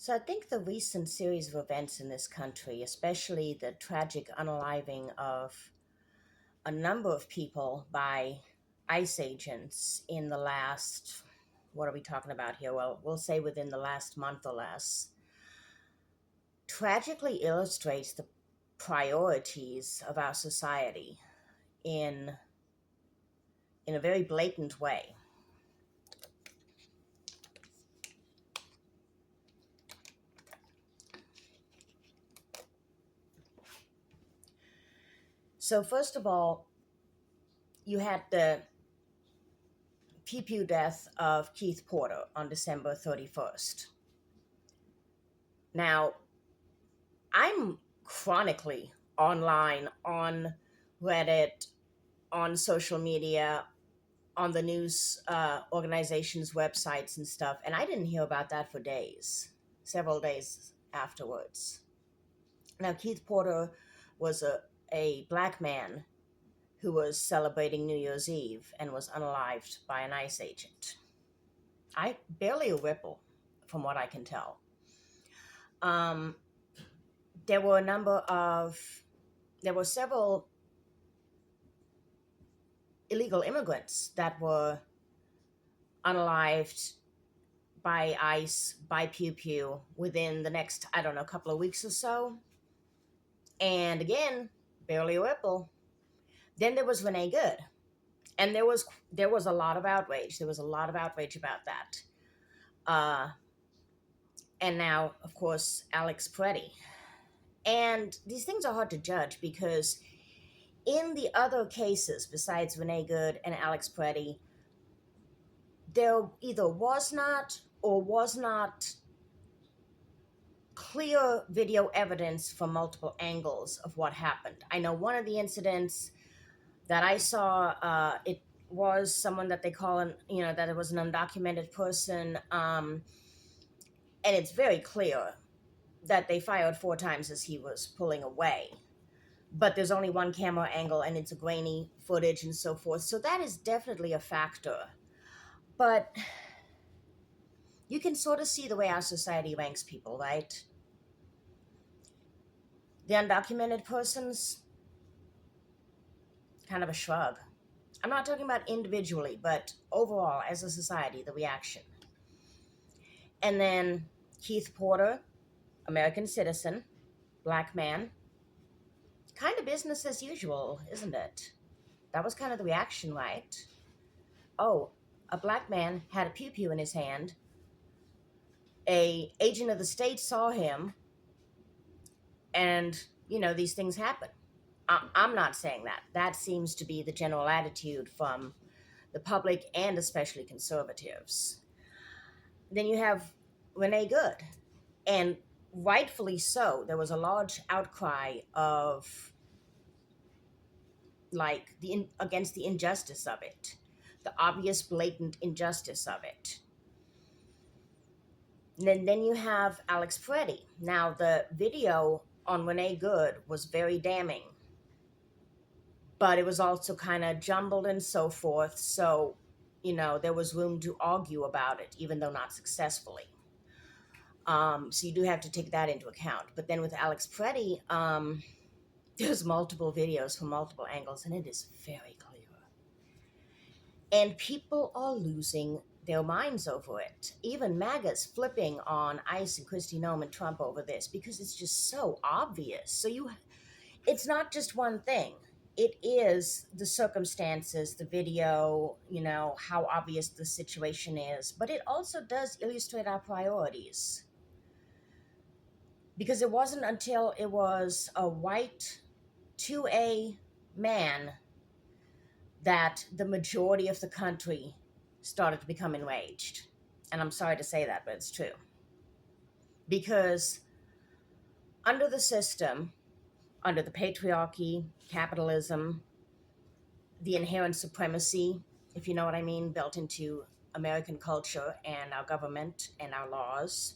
So I think the recent series of events in this country, especially the tragic unaliving of a number of people by ICE agents in the last, what are we talking about here? Well, we'll say within the last month or less, tragically illustrates the priorities of our society in in a very blatant way. So first of all, you had the pew pew death of Keith Porter on December 31st. Now, I'm chronically online on Reddit, on social media, on the news organizations' websites and stuff, and I didn't hear about that for days, several days afterwards. Now, Keith Porter was a black man who was celebrating New Year's Eve and was unalived by an ICE agent. I barely a ripple, from what I can tell. Um, there were a number of there were several illegal immigrants that were unalived by ICE, by Pew Pew within the next, I don't know, couple of weeks or so. And again, barely a ripple. Then there was Renee Good. And there was a lot of outrage. There was a lot of outrage about that. Uh, and now, of course, Alex Preddy. And these things are hard to judge because in the other cases, besides Renee Good and Alex Preddy, there either was not clear video evidence from multiple angles of what happened. I know one of the incidents that I saw, it was someone that they call that it was an undocumented person, and it's very clear that they fired four times as he was pulling away. But there's only one camera angle, and it's a grainy footage and so forth. So that is definitely a factor. But you can sort of see the way our society ranks people, right? The undocumented persons, kind of a shrug. I'm not talking about individually, but overall, as a society, the reaction. And then Keith Porter, American citizen, black man, kind of business as usual, isn't it? That was kind of the reaction, right? Oh, a black man had a pew pew in his hand. A agent of the state saw him, and these things happen. I'm not saying that. That seems to be the general attitude from the public and especially conservatives. Then you have Renee Good, and rightfully so. There was a large outcry of against the injustice of it, the obvious blatant injustice of it. And then you have Alex Preddy. Now the video on Renee Good was very damning, but it was also kind of jumbled and so forth. So, there was room to argue about it, even though not successfully. So you do have to take that into account. But then with Alex Preddy, there's multiple videos from multiple angles, and it is very clear. And people are losing their minds over it. Even MAGA's flipping on ICE and Kristi Noem and Trump over this because it's just so obvious. It's not just one thing. It is the circumstances, the video, how obvious the situation is, but it also does illustrate our priorities. Because it wasn't until it was a white 2A man that the majority of the country started to become enraged. And I'm sorry to say that, but it's true. Because under the system, under the patriarchy, capitalism, the inherent supremacy, if you know what I mean, built into American culture and our government and our laws,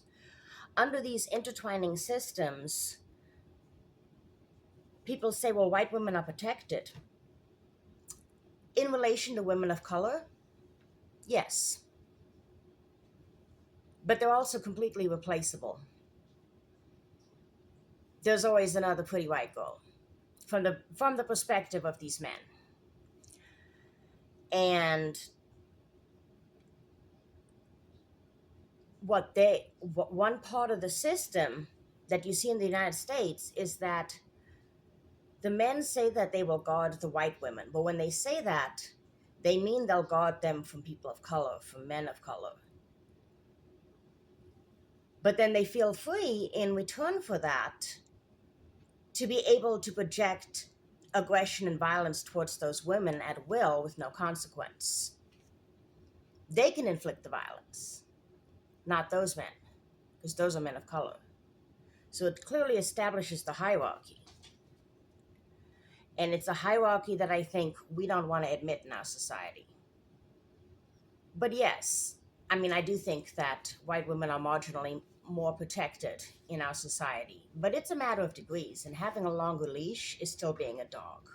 under these intertwining systems, people say, well, white women are protected. In relation to women of color, yes. But they're also completely replaceable. there's always another pretty white girl from the perspective of these men. And one part of the system that you see in the United States is that the men say that they will guard the white women, but when they say that, they mean they'll guard them from people of color, from men of color. But then they feel free in return for that to be able to project aggression and violence towards those women at will with no consequence. They can inflict the violence, not those men, because those are men of color. So it clearly establishes the hierarchy. And it's a hierarchy that I think we don't want to admit in our society. But yes, I mean, I do think that white women are marginally more protected in our society. But it's a matter of degrees, and having a longer leash is still being a dog.